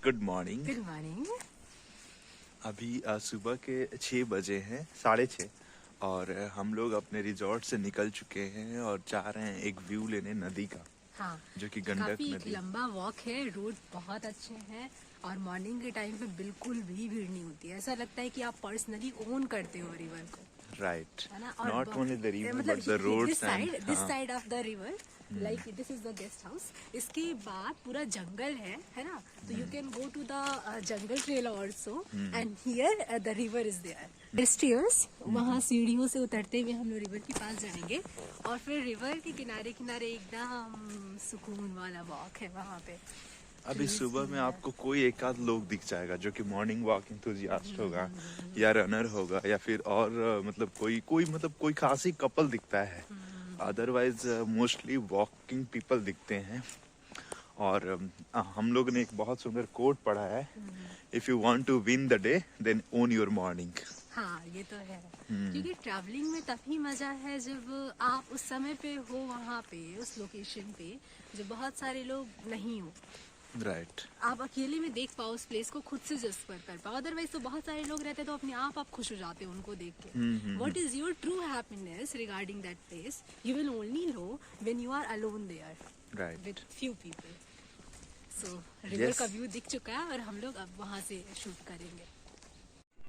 Good morning. Good morning. अभी सुबह के 6 बजे हैं, 6:30, और हम लोग अपने रिजॉर्ट से निकल चुके हैं और जा रहे हैं एक व्यू लेने नदी का, हाँ, जो कि गंडक काफी एक नदी। लंबा वॉक है, रोड बहुत अच्छे हैं और मॉर्निंग के टाइम पे बिल्कुल भी भीड़ नहीं होती है। ऐसा लगता है कि आप पर्सनली ओन करते हो रिवर को, राइट, है ना। नॉट ओनली द रिवर मतलब but the roads this end side of the river, like this is the guest house. इसके बाद पूरा जंगल है ना। तो you can go to the jungle trail also and here the river is there. Stairs, वहाँ सीढ़ियों से उतरते हुए हम लोग रिवर के पास जाएंगे और फिर रिवर के किनारे किनारे एकदम सुकून वाला वॉक है वहाँ पे। अभी सुबह में आपको कोई एक आध लोग दिख जाएगा जो कि मॉर्निंग वॉक इंथुजियास्ट होगा या रनर होगा, या फिर और मतलब कोई खास ही कपल दिखता है। अदरवाइज मोस्टली वॉकिंग पीपल दिखते हैं। और हम लोग ने एक बहुत सुंदर कोट पढ़ा है, if you want to win the day then own your morning. हाँ, ये तो है, क्योंकि ट्रैवलिंग में तभी मजा है जब आप उस समय पे हो, वहाँ पे उस लोकेशन पे जब बहुत सारे लोग नहीं हो। राइट, आप अकेले में देख पाओ उस प्लेस को, खुद से जस्पर कर पाओ। अदरवाइज तो बहुत सारे लोग रहते हैं तो अपने आप खुश हो जाते हो उनको देख के। What is your true happiness regarding that place, you will only know when you are alone there right. With few people. So river Yes. का व्यू दिख चुका है और हम लोग अब वहाँ से शूट करेंगे।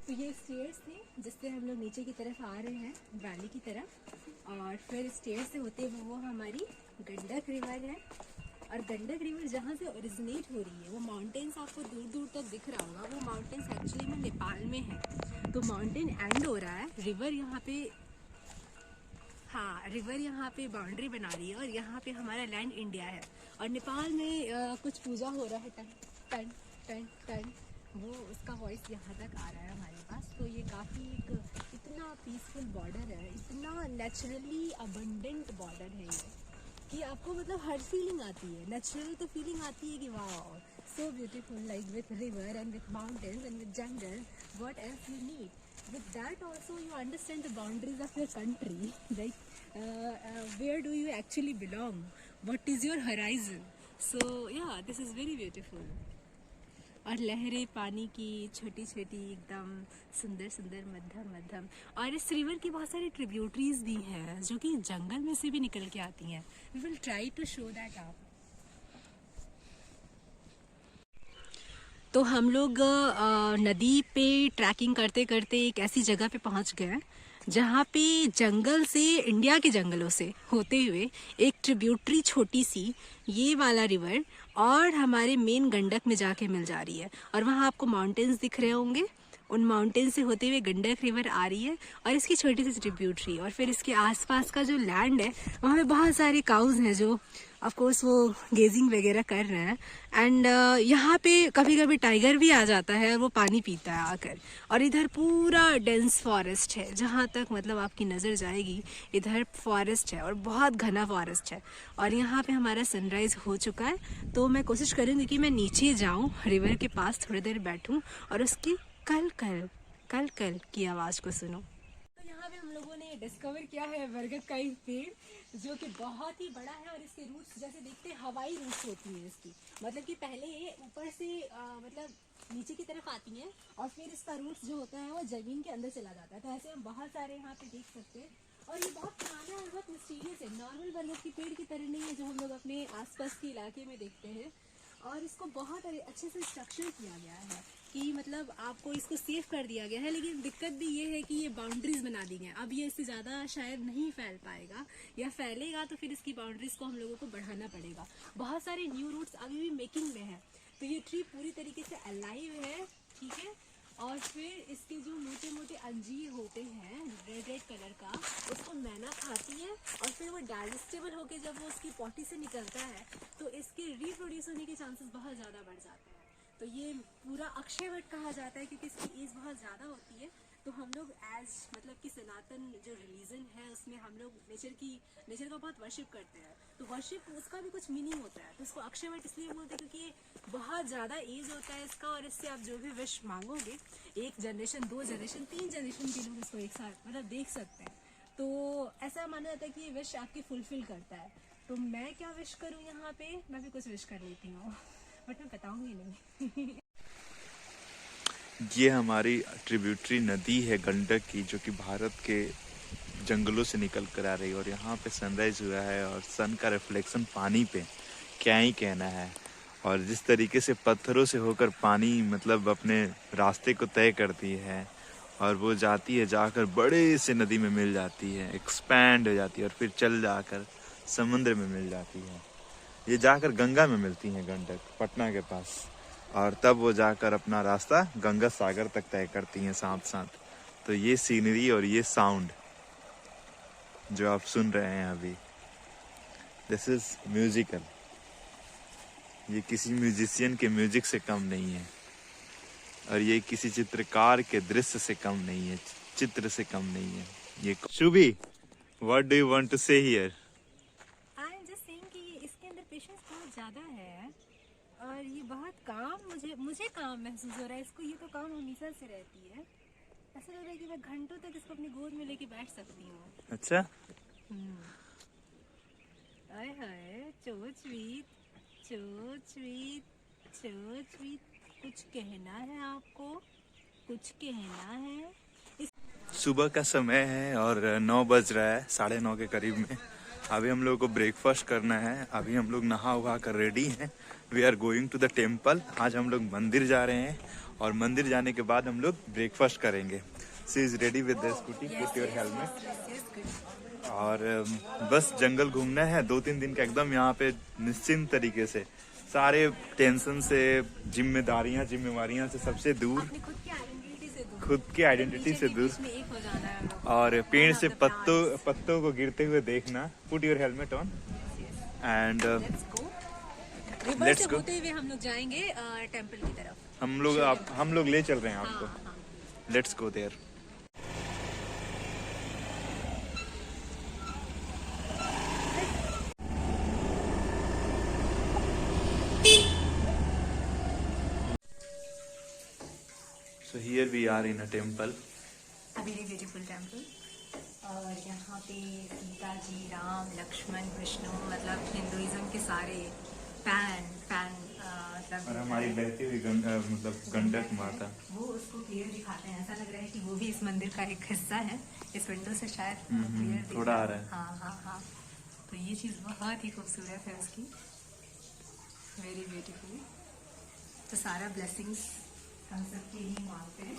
तो ये स्टेयर्स थे जिससे हम लोग नीचे की तरफ आ रहे हैं, वैली की तरफ, और फिर स्टेयर्स से होते हुए वो हमारी गंडक रिवर है। और गंडक रिवर जहाँ से ओरिजिनेट हो रही है, वो माउंटेन्स आपको दूर दूर तक दिख रहा होगा, वो माउंटेन्स एक्चुअली में नेपाल में है। तो माउंटेन एंड हो रहा है, रिवर यहाँ पे, हाँ, रिवर यहाँ पे बाउंड्री बना रही है और यहाँ पे हमारा लैंड इंडिया है। और नेपाल में कुछ पूजा हो रहा है, टन टन टन टन, वो उसका वॉइस यहाँ तक आ रहा है हमारे पास। तो ये काफ़ी एक इतना पीसफुल बॉर्डर है, इतना नेचुरली अबंडेंट बॉर्डर है ये, कि आपको मतलब हर फीलिंग आती है। नेचुरल तो फीलिंग आती है कि wow, so beautiful, like with river and with mountains and with jungle, what else you need. With that also you understand the boundaries of your country, like where do you actually belong, what is your horizon. So yeah, this is very beautiful. और लहरें पानी की छोटी छोटी एकदम सुंदर सुंदर, मध्यम मध्यम। और इस रिवर की बहुत सारी ट्रिब्यूटरीज भी हैं जो कि जंगल में से भी निकल के आती हैं। We will try to show that आप। तो हम लोग नदी पे ट्रैकिंग करते करते एक ऐसी जगह पे पहुंच गए जहाँ पे जंगल से, इंडिया के जंगलों से होते हुए एक ट्रिब्यूटरी छोटी सी, ये वाला रिवर और हमारे मेन गंडक में जाके मिल जा रही है। और वहाँ आपको माउंटेन्स दिख रहे होंगे, उन माउंटेन से होते हुए गंडक रिवर आ रही है और इसकी छोटी सी ट्रिब्यूटरी। और फिर इसके आसपास का जो लैंड है, वहाँ पे बहुत सारे काउज हैं जो ऑफ कोर्स वो गेजिंग वगैरह कर रहे हैं। एंड यहाँ पे कभी कभी टाइगर भी आ जाता है और वो पानी पीता है आकर। और इधर पूरा डेंस फॉरेस्ट है, जहाँ तक मतलब आपकी नज़र जाएगी इधर फॉरेस्ट है और बहुत घना फॉरेस्ट है। और यहाँ पे हमारा सनराइज हो चुका है, तो मैं कोशिश करूँगी कि मैं नीचे जाऊँ, रिवर के पास थोड़ी देर बैठूँ और उसकी कल कल की आवाज़ को सुनो। तो यहाँ पे हम लोगों ने डिस्कवर किया है बरगद का एक पेड़ जो कि बहुत ही बड़ा है और इसके रूट्स जैसे देखते हैं हवाई रूट्स होती हैं इसकी। मतलब कि पहले ये ऊपर से मतलब नीचे की तरफ आती हैं और फिर इसका रूट्स जो होता है वो जमीन के अंदर चला जाता है। तो ऐसे हम बहुत सारे यहाँ पे देख सकते हैं। और ये बहुत पुराना और बहुत मिस्टीरियस है, नॉर्मल बरगद के पेड़ की तरह नहीं है जो हम लोग अपने आसपास के इलाके में देखते हैं। और इसको बहुत अच्छे से स्ट्रक्चर किया गया है कि मतलब आपको इसको सेव कर दिया गया है। लेकिन दिक्कत भी ये है कि ये बाउंड्रीज बना दी गई हैं। अब ये इससे ज़्यादा शायद नहीं फैल पाएगा, या फैलेगा तो फिर इसकी बाउंड्रीज को हम लोगों को बढ़ाना पड़ेगा। बहुत सारे न्यू रूट्स अभी भी मेकिंग में है। तो ये ट्री पूरी तरीके से अलाइव है, ठीक है। और फिर इसके जो मोटे मोटे अंजीर होते हैं रेड रेड कलर का, उसको मैना खाती है और फिर वो डाइजेस्टेबल होके जब वो उसकी पॉटी से निकलता है तो इसके रिप्रोड्यूस होने के चांसेस बहुत ज़्यादा बढ़ जाते हैं। तो ये पूरा अक्षयवट कहा जाता है क्योंकि इसकी एज बहुत ज़्यादा होती है। तो हम लोग एज मतलब कि सनातन जो रिलीजन है उसमें हम लोग नेचर का बहुत वर्शिप करते हैं। तो वर्शिप उसका भी कुछ मीनिंग होता है। तो इसको अक्षयवट इसलिए बोलते हैं क्योंकि ये बहुत ज़्यादा एज होता है इसका, और इससे आप जो भी विश मांगोगे, 1 जनरेशन 2 जनरेशन 3 जनरेशन के लोग इसको एक साथ मतलब देख सकते हैं। तो ऐसा माना जाता है कि ये विश आपकी फुलफिल करता है। तो मैं क्या विश करूँ यहाँ पे, मैं भी कुछ विश कर लेती हूँ बट मैं बताऊँगी नहीं। ये हमारी ट्रिब्यूटरी नदी है गंडक की, जो कि भारत के जंगलों से निकल कर आ रही है। और यहाँ पे सनराइज हुआ है और सन का रिफ्लेक्शन पानी पे क्या ही कहना है। और जिस तरीके से पत्थरों से होकर पानी मतलब अपने रास्ते को तय करती है और वो जाती है, जाकर बड़े से नदी में मिल जाती है, एक्सपैंड हो जाती है और फिर चल जाकर समुद्र में मिल जाती है। ये जाकर गंगा में मिलती हैं गंडक, पटना के पास, और तब वो जाकर अपना रास्ता गंगा सागर तक तय करती हैं साथ साथ। तो ये सीनरी और ये साउंड जो आप सुन रहे हैं अभी, दिस इज म्यूजिकल। ये किसी म्यूजिशियन के म्यूजिक से कम नहीं है और ये किसी चित्रकार के दृश्य से कम नहीं है, चित्र से कम नहीं है। ये Shubhi, what do you want to say here? I am just saying कि इसके अंदर पेशेंस बहुत ज़्यादा है और ये बहुत काम मुझे काम महसूस हो रहा है इसको। ये तो काम हमेशा से रहती है। ऐसा लग रहा है कि मैं घंटों तक इसको अपनी गोद में लेके बैठ सकती हूँ। अच्छा, हाय हाय, चोच स्वीट। कुछ कहना है आपको? कुछ कहना है? सुबह का समय है और 9 बज रहा है, 9:30 के करीब में। अभी हम लोग को ब्रेकफास्ट करना है। अभी हम लोग नहा उहा कर रेडी हैं। We are going to the temple. आज हम लोग मंदिर जा रहे हैं और मंदिर जाने के बाद हम लोग ब्रेकफास्ट करेंगे। She is ready with the scooty, put your helmet. और बस जंगल घूमना है 2-3 दिन का, एकदम यहाँ पे निश्चिंत तरीके से, सारे टेंशन से, जिम्मेवारियां से सबसे दूर, खुद की आइडेंटिटी से दूर। और पेड़ से पत्तों को गिरते हुए देखना। Put your helmet on and let's go. होते हुए हम लोग जाएंगे टेंपल की तरफ। हम लोग ले चल रहे हैं आपको। Let's go there. So here we are in a temple. A very beautiful temple. और यहाँ पे सीता जी, राम, लक्ष्मण, विष्णु, मतलब हिंदुइज्म के सारे फैन मतलब, और हमारी बहती हुई मतलब गंडक माता, वो उसको क्लियर दिखाते हैं। ऐसा लग रहा है कि वो भी इस मंदिर का एक हिस्सा है। इस विंडो से शायद क्लियर थोड़ा आ रहा है। हाँ। तो ये चीज़ बहुत ही खूबसूरत है उसकी, वेरी ब्यूटीफुल। तो सारा ब्लेसिंग्स हम सबके ही मांगते हैं।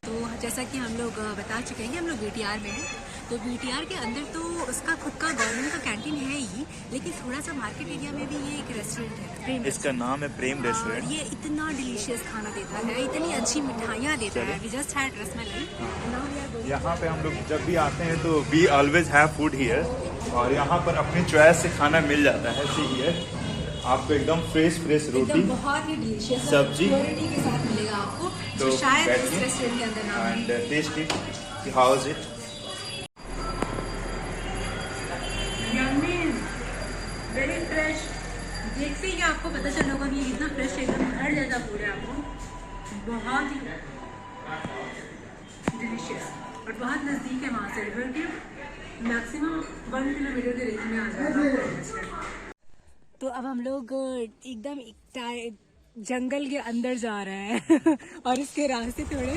तो जैसा कि हम लोग बता चुके हैं कि हम लोग बीटीआर में हैं। तो बीटीआर के अंदर तो उसका खुद का गवर्नमेंट का कैंटीन है ही, लेकिन थोड़ा सा मार्केट एरिया में भी ये एक रेस्टोरेंट है, प्रेम। इसका नाम है प्रेम रेस्टोरेंट। ये इतना डिलीशियस खाना देता है, इतनी अच्छी मिठाइयाँ देता है। We just had rasmalai. यहाँ पे हम लोग जब भी आते हैं तो we always have food here. और यहाँ पर अपनी चॉइस से खाना मिल जाता है। सी हियर आपको एकदम फ्रेश रोटी, बहुत ही डिलीशियस सब्जी के साथ मिलेगा आपको, तो जो शायद इस रेस्टोरेंट के अंदर ना हो। And taste it, how is it? Very fresh. देखते ही आपको पता चल होगा कि कितना फ्रेश है, एकदम घर जैसा फूड है आपको, बहुत ही डिलीशियस और बहुत नज़दीक है वहाँ से, बल्कि मैक्सिमम 1 किलोमीटर के रेंज में आ जाएगा। तो अब हम लोग एकदम जंगल के अंदर जा रहे हैं और इसके रास्ते थोड़े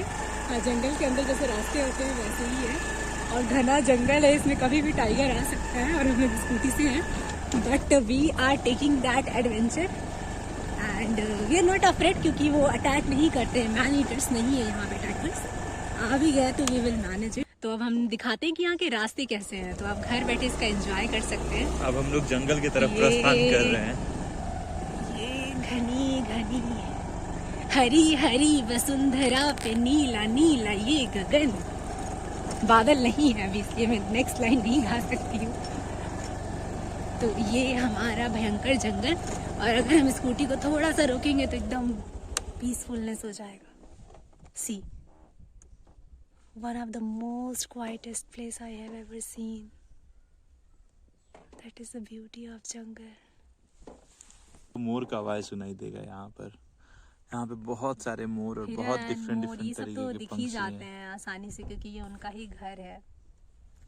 जंगल के अंदर जैसे रास्ते होते हैं वैसे ही है और घना जंगल है, इसमें कभी भी टाइगर आ सकता है और हम लोग स्कूटी से हैं, but we are taking that adventure and we are not afraid, क्योंकि वो अटैक नहीं करते हैं, मैन ईटर्स नहीं है यहाँ पे अटैकर्स। आ भी गया तो वी विल मैनेज इट। तो अब हम दिखाते हैं कि यहाँ के रास्ते कैसे हैं, तो आप घर बैठे इसका एंजॉय कर सकते हैं। अब हम लोग जंगल की तरफ प्रस्थान कर रहे हैं। ये घनी घनी हरी हरी वसुंधरा पे नीला नीला ये गगन। बादल नहीं है अभी, इसलिए मैं नेक्स्ट लाइन नहीं गा सकती हूँ। तो ये हमारा भयंकर जंगल, और अगर हम स्कूटी को थोड़ा सा रोकेंगे तो एकदम पीसफुलनेस हो जाएगा। सी, one of the most quietest place I have ever seen. That is the beauty of jungle. मोर का आवाज सुनाई देगा यहाँ पर। यहाँ पे बहुत सारे मोर और बहुत डिफरेंट तरीके तो के दिख पंछी ही जाते हैं। हैं आसानी से, क्योंकि ये उनका ही घर है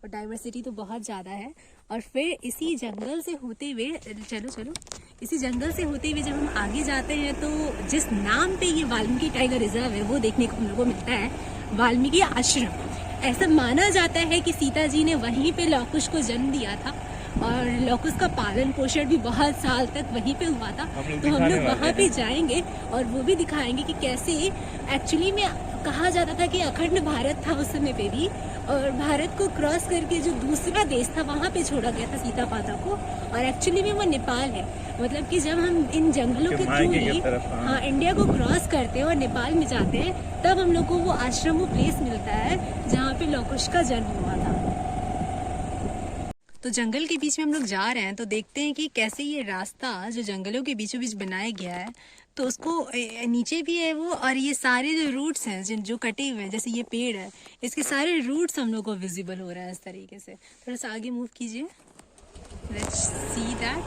और डाइवर्सिटी तो बहुत ज़्यादा है। और फिर इसी जंगल से होते हुए चलो इसी जंगल से होते हुए जब हम आगे जाते हैं तो जिस नाम पे ये वाल्मीकि टाइगर रिजर्व है वो देखने को हम लोग को मिलता है, वाल्मीकि आश्रम। ऐसा माना जाता है कि सीता जी ने वहीं पे लव कुश को जन्म दिया था और लव कुश का पालन पोषण भी बहुत साल तक वहीं पे हुआ था। तो हम लोग वहाँ पे जाएंगे और वो भी दिखाएंगे कि कैसे एक्चुअली में कहा जाता था कि अखंड भारत था उस समय पे भी, और भारत को क्रॉस करके जो दूसरा देश था वहाँ पे छोड़ा गया था सीता माता को, और एक्चुअली में वो नेपाल है। मतलब कि जब हम इन जंगलों के थ्रू ही हाँ इंडिया को क्रॉस करते हैं और नेपाल में जाते हैं तब हम लोग को वो आश्रम, वो प्लेस मिलता है जहाँ पे लव कुश का जन्म हुआ था। तो जंगल के बीच में हम लोग जा रहे हैं तो देखते हैं कि कैसे ये रास्ता जो जंगलों के बीचों बीच बनाया गया है, तो उसको नीचे भी है वो, और ये सारे जो रूट्स हैं जो कटे हुए हैं, जैसे ये पेड़ है इसके सारे रूट्स हम लोग को विजिबल हो रहा है इस तरीके से। थोड़ा सा आगे मूव कीजिए, लेट्स सी दैट।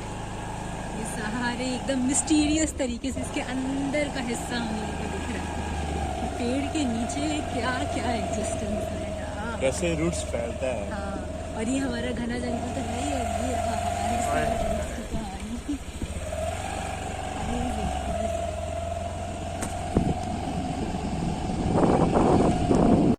ये सहारे एकदम मिस्टीरियस तरीके से इसके अंदर का हिस्सा हम लोगों को दिख रहा है, पेड़ के नीचे क्या क्या एग्जिस्टेंस है, कैसे रूट्स फैलता है। हाँ, और ये हमारा घना जंगल तो है ही, और ये रहा हमारे